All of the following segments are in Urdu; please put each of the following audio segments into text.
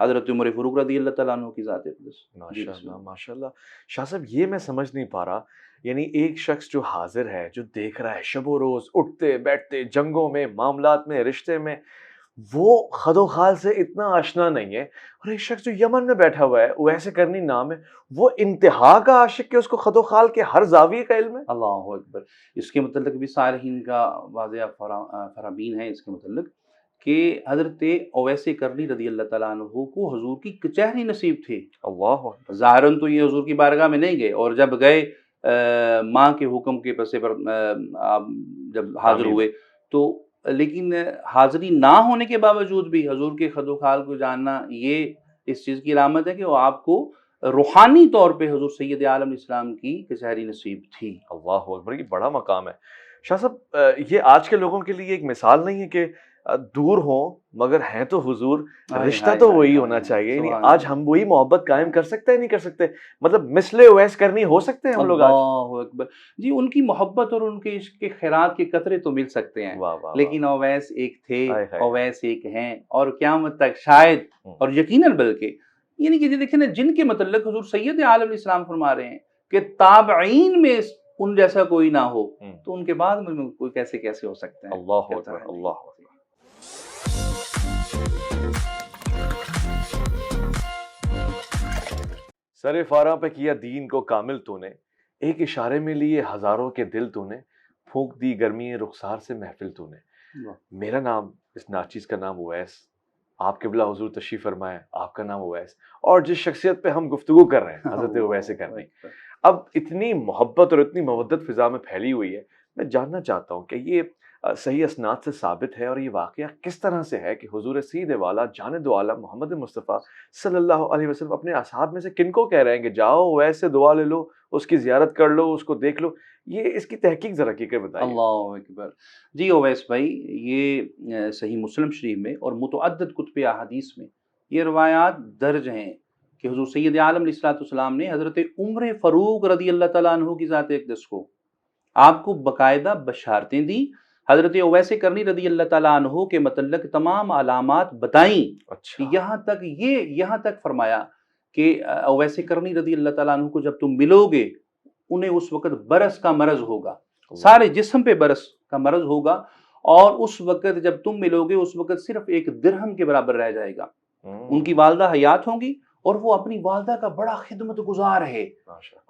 حضرت عمر فاروق رضی اللہ تعالیٰ عنہ کی ذات اقدس۔ ماشاءاللہ ماشاءاللہ۔ شاہ صاحب یہ میں سمجھ نہیں پا رہا، یعنی ایک شخص جو حاضر ہے، جو دیکھ رہا ہے شب و روز اٹھتے بیٹھتے جنگوں میں، معاملات میں، رشتے میں، وہ خد و خال سے اتنا آشنا نہیں ہے، اور ایک شخص جو یمن میں بیٹھا ہوا ہے، ویسے کرنی نام ہے، وہ انتہا کا عاشق کہ اس کو خد و خال کے ہر زاویے کا علم ہے۔ اللہ اکبر۔ اس کے متعلق بھی صالحین کا واضح فرامین ہے اس کے متعلق کہ حضرت اویس کرنی رضی اللہ تعالیٰ عنہ کو حضور کی کچہری نصیب تھی۔ اللہ اکبر۔ ظاہراً تو یہ حضور کی بارگاہ میں نہیں گئے، اور جب گئے ماں کے حکم کے پسے پر آپ جب حاضر ہوئے تو، لیکن حاضری نہ ہونے کے باوجود بھی حضور کے خد و خال کو جاننا یہ اس چیز کی علامت ہے کہ وہ آپ کو روحانی طور پہ حضور سید عالم اسلام کی کچہری نصیب تھی۔ اللہ اکبر، یہ بڑا مقام ہے شاہ صاحب۔ یہ آج کے لوگوں کے لیے ایک مثال نہیں ہے کہ دور ہوں مگر ہیں تو حضور، رشتہ تو وہی ہونا چاہیے، یعنی آج ہم وہی محبت قائم کر سکتے ہیں نہیں کر سکتے؟ مطلب مثل اویس کرنی ہو سکتے ہیں ہم لوگ آج؟ اللہ اکبر جی، ان کی محبت اور ان کے عشق کے خیرات کے قطرے تو مل سکتے ہیں، لیکن اویس ایک تھے، اویس ایک ہیں، اور قیامت تک شاید اور یقیناً بلکہ، یعنی کہ دیکھیں نا، جن کے متعلق حضور سید عالم اسلام فرما رہے ہیں کہ تابعین میں ان جیسا کوئی نہ ہو، تو ان کے بعد میں کوئی کیسے ہو سکتا ہے؟ اللہ اکبر، اللہ اکبر۔ سر فارا پہ کیا دین کو کامل تو نے، ایک اشارے میں لیے ہزاروں کے دل تو نے، پھونک دی گرمی رخسار سے محفل تو نے۔ میرا نام، اس ناچیز کا نام اویس، آپ قبلہ حضور تشریف فرمائے، آپ کا نام اویس، اور جس شخصیت پہ ہم گفتگو کر رہے ہیں حضرت اویس کرنی، اب اتنی محبت اور اتنی مودت فضا میں پھیلی ہوئی ہے، میں جاننا چاہتا ہوں کہ یہ صحیح اسناد سے ثابت ہے، اور یہ واقعہ کس طرح سے ہے کہ حضور سید والا جان دو عالم محمد مصطفیٰ صلی اللہ علیہ وسلم اپنے اصحاب میں سے کن کو کہہ رہے ہیں کہ جاؤ اویس سے دعا لے لو، اس کی زیارت کر لو، اس کو دیکھ لو؟ یہ اس کی تحقیق ذرا کی کر بتائیے۔ اللہ اکبر جی، اویس بھائی، یہ صحیح مسلم شریف میں اور متعدد کتب احادیث میں یہ روایات درج ہیں کہ حضور سید عالم علیہ السلام نے حضرت عمر فاروق رضی اللہ تعالیٰ عنہ کی ذات اقدس کو آپ کو باقاعدہ بشارتیں دی، حضرت اویس کرنی رضی اللہ تعالیٰ عنہ کے متعلق تمام علامات بتائیں، یہاں تک فرمایا کہ اویس کرنی رضی اللہ تعالیٰ عنہ کو جب تم ملو گے، انہیں اس وقت برس کا مرض ہوگا، سارے جسم پہ برس کا مرض ہوگا، اور اس وقت جب تم ملو گے اس وقت صرف ایک درہم کے برابر رہ جائے گا۔ ان کی والدہ حیات ہوں گی اور وہ اپنی والدہ کا بڑا خدمت گزار ہے،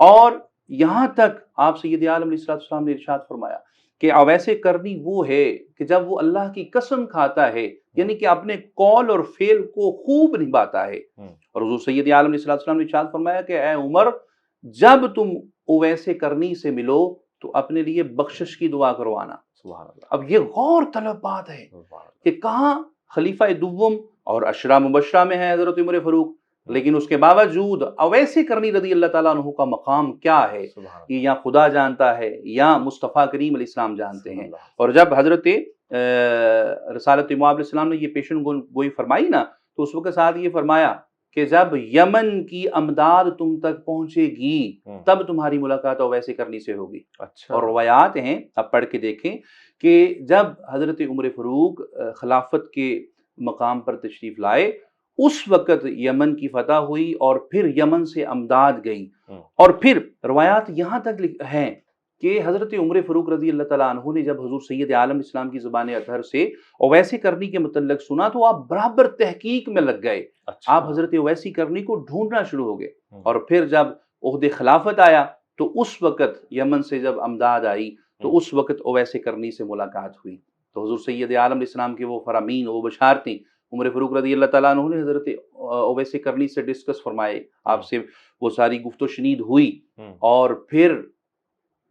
اور یہاں تک آپ سید عالم علیہ السلام نے ارشاد فرمایا کہ اویس کرنی وہ ہے کہ جب وہ اللہ کی قسم کھاتا ہے، یعنی کہ اپنے قول اور فعل کو خوب نبھاتا ہے، اور حضور سید عالم علیہ السلام نے ارشاد فرمایا کہ اے عمر، جب تم اویس کرنی سے ملو تو اپنے لیے بخشش کی دعا کروانا۔ اب یہ غور طلب بات ہے کہ کہاں خلیفہ دوم اور عشرہ مبشرہ میں ہے حضرت عمر فاروق، لیکن اس کے باوجود اویس کرنی رضی اللہ تعالیٰ عنہ کا مقام کیا ہے، یہ یا خدا جانتا ہے یا مصطفیٰ کریم علیہ السلام جانتے ہیں۔ اور جب حضرت رسالت امام علیہ السلام نے یہ پیشن گوئی فرمائی نا، تو اس وقت ساتھ یہ فرمایا کہ جب یمن کی امداد تم تک پہنچے گی تب تمہاری ملاقات اویس کرنی سے ہوگی۔ اور روایات ہیں، اب پڑھ کے دیکھیں کہ جب حضرت عمر فاروق خلافت کے مقام پر تشریف لائے، اس وقت یمن کی فتح ہوئی اور پھر یمن سے امداد گئی، اور پھر روایات یہاں تک ہیں کہ حضرت عمر فاروق رضی اللہ تعالیٰ عنہ نے جب حضور سید عالم اسلام کی زبان اطہر سے اویس کرنی کے متعلق سنا تو آپ برابر تحقیق میں لگ گئے، آپ حضرت اویس کرنی کو ڈھونڈنا شروع ہو گئے، اور پھر جب عہد خلافت آیا تو اس وقت یمن سے جب امداد آئی تو اس وقت اویس کرنی سے ملاقات ہوئی، تو حضور سید عالم اسلام کے وہ فرامین، وہ بشارتیں عمر فاروق رضی اللہ تعالیٰ عنہ نے حضرت اویس کرنی سے ڈسکس فرمائے، آپ سے وہ ساری گفت و شنید ہوئی، اور پھر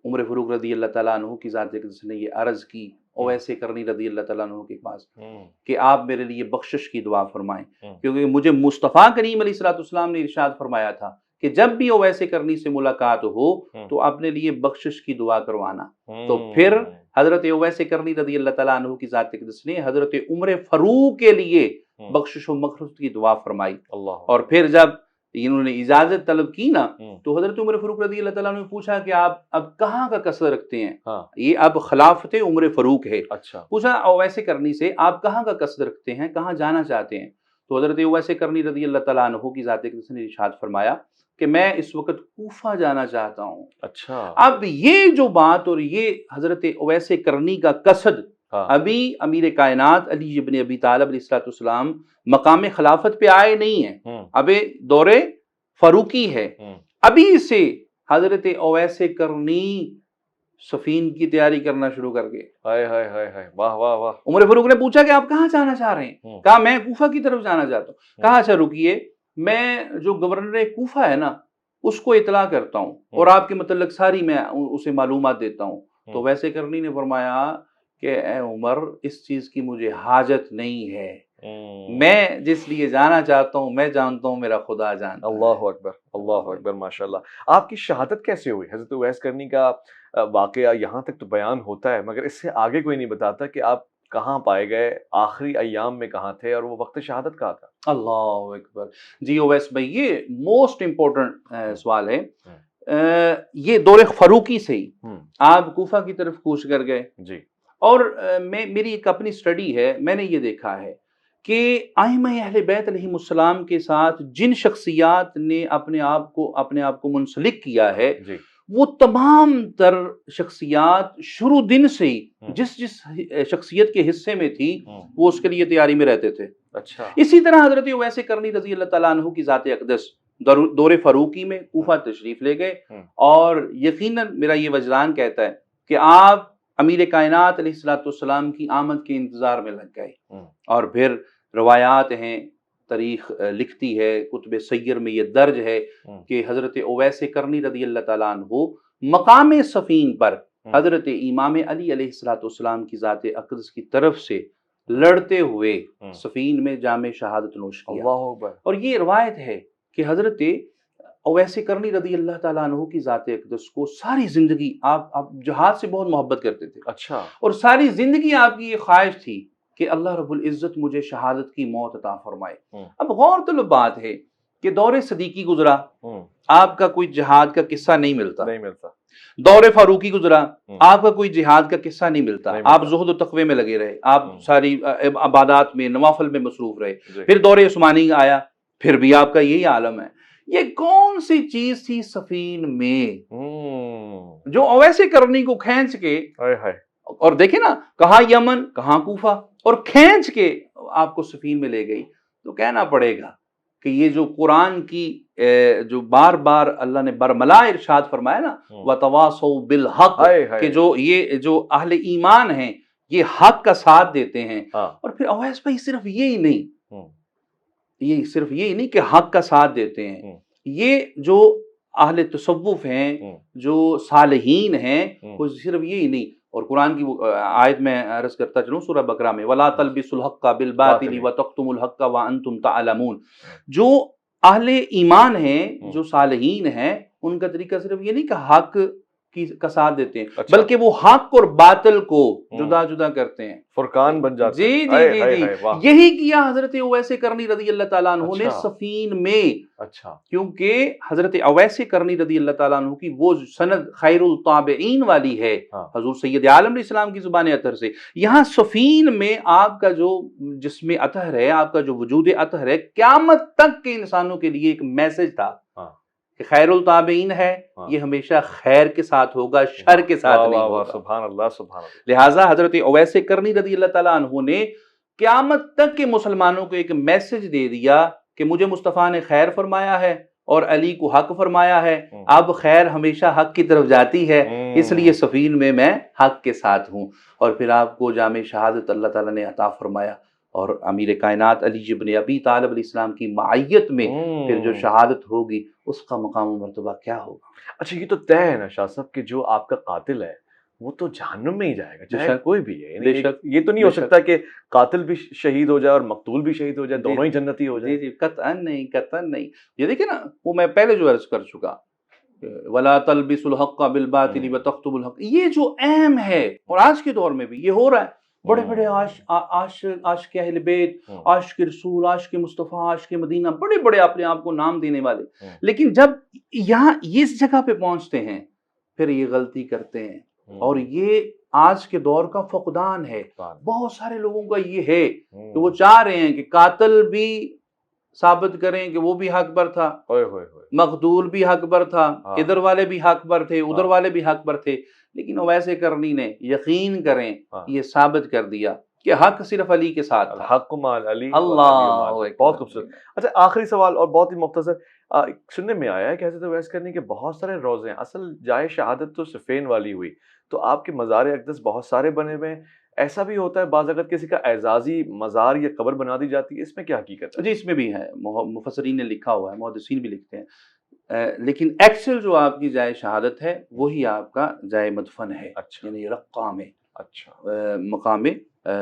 عمر فاروق رضی اللہ تعالیٰ عنہ کی ذات اقدس نے یہ عرض کی اویس کرنی رضی اللہ تعالیٰ عنہ کے پاس کہ آپ میرے لیے بخشش کی دعا فرمائیں، کیونکہ مجھے مصطفیٰ کریم علیہ السلام نے ارشاد فرمایا تھا کہ جب بھی اویس کرنی سے ملاقات ہو تو اپنے لیے بخشش کی دعا کروانا۔ تو پھر حضرت اویس کرنی رضی اللہ تعالیٰ عنہ کی ذات اقدس نے حضرت عمر فاروق کے لیے بخشش و مغفرت کی دعا فرمائی، اور پھر جب انہوں نے اجازت طلب کی نا تو حضرت عمر فاروق رضی اللہ تعالیٰ عنہ نے پوچھا کہ آپ اب کہاں کا قصد رکھتے ہیں؟ یہ اب خلافت عمر فاروق ہے، پوچھا اویس کرنی سے آپ کہاں کا قصد رکھتے ہیں، کہاں جانا چاہتے ہیں؟ تو حضرت اویس کرنی رضی اللہ تعالیٰ عنہ کی ذات اقدس نے ارشاد فرمایا کہ میں اس وقت کوفہ جانا چاہتا ہوں۔ اچھا، اب یہ جو بات اور یہ حضرت اویس کرنی کا قصد ابھی امیر کائنات علی ابن ابی طالب علیہ السلام مقام خلافت پہ آئے نہیں ہیں، اب دور فاروقی ہے، ابھی سے حضرت اویس کرنی سفین کی تیاری کرنا شروع کر گئے۔ ہائے ہائے ہائے ہائے، واہ واہ واہ۔ عمر فاروق نے پوچھا کہ آپ کہاں جانا چاہ رہے ہیں؟ کہا میں کوفہ کی طرف جانا چاہتا ہوں۔ کہا اچھا رکیے، میں جو گورنر کوفہ ہے نا اس کو اطلاع کرتا ہوں اور آپ کے متعلق ساری میں اسے معلومات دیتا ہوں۔ تو ویسے کرنی نے فرمایا کہ اے عمر اس چیز کی مجھے حاجت نہیں ہے، میں جس لیے جانا چاہتا ہوں میں جانتا ہوں میرا خدا جانتا ہے۔ اللہ اکبر، اللہ اکبر، ماشاءاللہ۔ آپ کی شہادت کیسے ہوئی؟ حضرت اویس کرنی کا واقعہ یہاں تک تو بیان ہوتا ہے مگر اس سے آگے کوئی نہیں بتاتا کہ آپ کہاں پائے گئے، آخری ایام میں کہاں تھے اور وہ وقت شہادت کہاں تھا؟ اللہ اکبر۔ جی اویس بھائی یہ موسٹ امپورٹنٹ سوال ہے۔ یہ دور فاروقی سے ہی آپ کوفہ کی طرف کوچ کر گئے جی، اور میری ایک اپنی سٹڈی ہے، میں نے یہ دیکھا ہے کہ ائمہ اہل بیت علیہم السلام کے ساتھ جن شخصیات نے اپنے آپ کو منسلک کیا ہے وہ تمام تر شخصیات شروع دن سے ہی جس شخصیت کے حصے میں تھی وہ اس کے لیے تیاری میں رہتے تھے۔ اچھا، اسی طرح حضرت اویس کرنی رضی اللہ تعالیٰ عنہ کی ذات اقدس دور فاروقی میں کوفہ تشریف لے گئے اور یقیناً میرا یہ وجدان کہتا ہے کہ آپ امیر کائنات علیہ السلام کی آمد کے انتظار میں لگ گئے، اور پھر روایات ہیں، تاریخ لکھتی ہے، کتب سیر میں یہ درج ہے کہ حضرت اویس کرنی رضی اللہ تعالیٰ عنہ مقام صفین پر حضرت امام علی علیہ السلام کی ذات اقدس کی طرف سے لڑتے ہوئے صفین میں جام شہادت نوش کیا۔ اللہ اکبر۔ اور یہ روایت ہے کہ حضرت اویس کرنی رضی اللہ تعالیٰ عنہ کی ذات اقدس کو ساری زندگی آپ جہاد سے بہت محبت کرتے تھے، اچھا، اور ساری زندگی آپ کی یہ خواہش تھی کہ اللہ رب العزت مجھے شہادت کی موت عطا فرمائے۔ اب غور طلب بات ہے کہ دور صدیقی گزرا، آپ کا کوئی جہاد کا قصہ نہیں ملتا، دور فاروقی گزرا، آپ کا کوئی جہاد کا قصہ نہیں ملتا، آپ زہد و تقوی میں لگے رہے، آپ ساری عبادات میں نوافل میں مصروف رہے۔ پھر دور عثمانی آیا، پھر بھی آپ کا یہی عالم ہے۔ یہ کون سی چیز تھی صفین میں جو اویس کرنی کو کھینچ کے، اور دیکھیں نا کہاں یمن کہاں کوفہ، اور کھینچ کے آپ کو صفین میں لے گئی؟ تو کہنا پڑے گا کہ یہ جو قرآن کی جو بار بار اللہ نے برملا ارشاد فرمایا نا وَتَوَاصَوْا بِالْحَقِّ، کہ جو اہل ایمان ہیں یہ حق کا ساتھ دیتے ہیں۔ اور پھر اویس بھائی صرف یہی نہیں کہ حق کا ساتھ دیتے ہیں، یہ جو اہل تصوف ہیں، جو صالحین ہیں، وہ صرف یہی نہیں، اور قرآن کی آیت میں عرض کرتا چلوں سورہ بقرہ میں وَلَا تَلْبِسُوا الْحَقَّ بِالْبَاطِلِ وَتَكْتُمُوا الْحَقَّ وَأَنْتُمْ تَعْلَمُونَ۔ جو اہل ایمان ہیں، جو صالحین ہیں، ان کا طریقہ صرف یہ نہیں کہ حق کا ساتھ دیتے ہیں، بلکہ وہ حق اور باطل کو جدا جدا کرتے ہیں، فرقان بن جاتے ہیں۔ جی یہی کیا حضرت اویس کرنی رضی اللہ تعالیٰ عنہ نے صفین میں۔ اچھا، کیونکہ حضرت اویس کرنی رضی اللہ تعالیٰ عنہ کی وہ سند خیر التابعین والی ہے حضور سید عالم علیہ السلام کی زبان اطہر سے۔ یہاں صفین میں آپ کا جو جسم اطہر ہے، آپ کا جو وجود اطہر ہے، قیامت تک کے انسانوں کے لیے ایک میسج تھا کہ خیر التابعین ہے، یہ ہمیشہ خیر کے ساتھ ہوگا، شر کے ساتھ نہیں ہوگا۔ سبحان اللہ، سبحان اللہ۔ لہٰذا حضرت اویس کرنی رضی اللہ تعالیٰ عنہ نے قیامت تک کے مسلمانوں کو ایک میسج دے دیا کہ مجھے مصطفیٰ نے خیر فرمایا ہے اور علی کو حق فرمایا ہے، اب خیر ہمیشہ حق کی طرف جاتی ہے، اس لیے صفین میں حق کے ساتھ ہوں۔ اور پھر آپ کو جام شہادت اللہ تعالیٰ نے عطا فرمایا، اور امیر کائنات علی ابن ابی طالب علیہ السلام کی معیت میں پھر جو شہادت ہوگی اس کا مقام و مرتبہ کیا ہوگا؟ اچھا، یہ تو طے ہے نا شاہ صاحب کہ جو آپ کا قاتل ہے وہ تو جہنم میں ہی جائے گا، چاہے کوئی بھی ہے۔ یہ تو نہیں ہو سکتا کہ قاتل بھی شہید ہو جائے اور مقتول بھی شہید ہو جائے، دونوں ہی جنتی ہو جائے۔ جی قطعاً نہیں، قطعاً نہیں۔ یہ دیکھیں نا، وہ میں پہلے جو عرض کر چکا وَلَا تَلْبِسُوا الْحَقَّ بِالْبَاطِلِ وَتَكْتُمُوا الْحَقَّ، یہ جو اہم ہے، اور آج کے دور میں بھی یہ ہو رہا ہے۔ بڑے بڑے عاشق اہل بیت، عاشق رسول، عاشق مصطفیٰ، عاشق مدینہ، بڑے بڑے اپنے آپ کو نام دینے والے، لیکن جب یہاں اس جگہ پہ پہنچتے ہیں پھر یہ غلطی کرتے ہیں، اور یہ آج کے دور کا فقدان ہے۔ بہت سارے لوگوں کا یہ ہے کہ وہ چاہ رہے ہیں کہ قاتل بھی ثابت کریں کہ وہ بھی حق پر تھا، ہوئے ہوئے ہوئے مقتول بھی حق پر تھا، ہاں ادھر والے بھی حق پر تھے، ادھر ہاں والے بھی حق پر تھے، لیکن اویس کرنی نے یقین کریں ہاں یہ ثابت کر دیا کہ حق صرف علی کے ساتھ تھا۔ الحق مال علی اللہ والعلی مال علی۔ اکبر۔ بہت خوبصورت۔ اچھا آخری سوال اور بہت ہی مختصر، سننے میں آیا ہے کہ حضرت اویس کرنی کے بہت سارے روضے ہیں، اصل جائے شہادت تو صفین والی ہوئی، تو آپ کے مزار اقدس بہت سارے بنے ہوئے ہیں، ایسا بھی ہوتا ہے بعض اگر کسی کا اعزازی مزار یا قبر بنا دی جاتی ہے، اس میں کیا حقیقت ہے؟ جی اس میں بھی ہے، مفسرین نے لکھا ہوا ہے، محدثین بھی لکھتے ہیں، لیکن ایکچوئل جو آپ کی جائے شہادت ہے وہی آپ کا جائے مدفن ہے، اچھا یعنی رقام ہے، اچھا مقام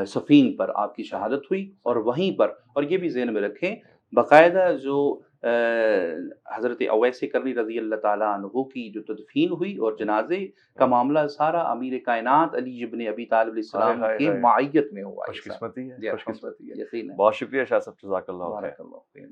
صفین پر آپ کی شہادت ہوئی، اور وہیں پر، اور یہ بھی ذہن میں رکھیں باقاعدہ جو حضرت اویس کرنی رضی اللہ تعالیٰ عنہ کی جو تدفین ہوئی اور جنازے کا معاملہ سارا امیر کائنات علی ابن ابی طالب علیہ السلام ہائے کے ہائے، معیت میں ہوا، خوش قسمتی ہے، جی خوش قسمتی الحمدللہ، یقین ہے، بہت شکریہ شاہ صاحب، جزاک اللہ خیر۔ بارک اللہ فیک۔